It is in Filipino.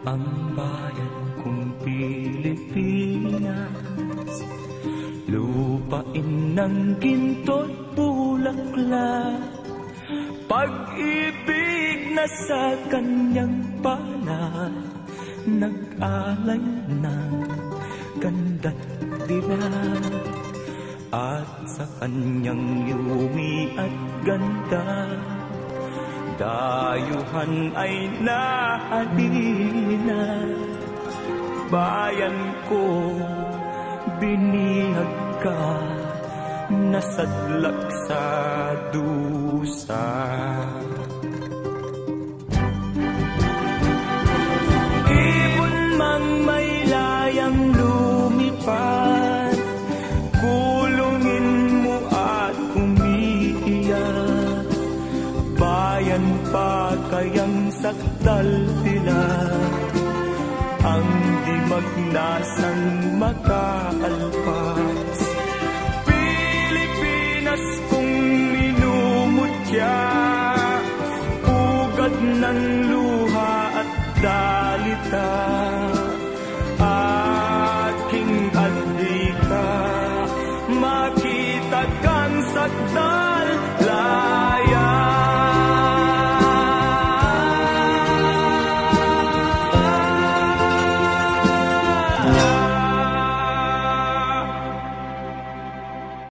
ang bayan kong Pilipinas, lupain ng ginto't bulaklak, pag-ibig na sa kanyang palad, nag-alay ng ganda't dilag, at sa kanyang yumi at ganda, dayuhan ay nahalina. Bayan ko, binihag ka, nasadlak sa dusa. Ibon mang may layang lumipad, kulungin mo at umiiyak. Bayan pa kayang sakdal tila, ang di magnasang makaalpas. Pilipinas kong minumutya, ugat ng luha at dalita, aking adlika, makita kang sakdal.